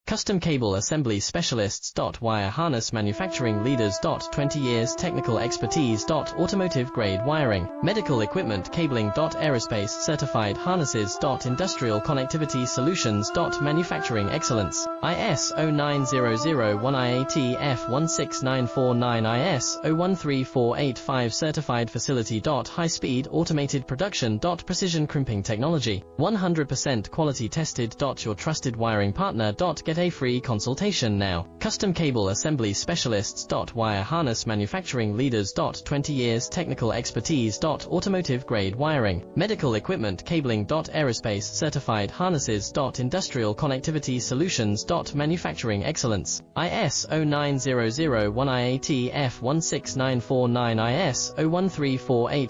Custom Cable Assembly Specialists. Wire Harness Manufacturing Leaders. 20 years technical expertise. Automotive grade wiring, medical equipment cabling. Aerospace certified harnesses. Industrial connectivity solutions. Manufacturing excellence. IS09001 IATF 16949 IS013485 certified facility. High speed automated production. Precision crimping technology, 100% quality tested. Your trusted wiring partner. Get a free consultation now. Custom Cable Assembly Specialists. Wire Harness Manufacturing Leaders. 20 years technical expertise. Automotive grade wiring, medical equipment cabling. Aerospace certified harnesses. Industrial connectivity solutions. Manufacturing excellence. IS09001 IATF 16949 IS01348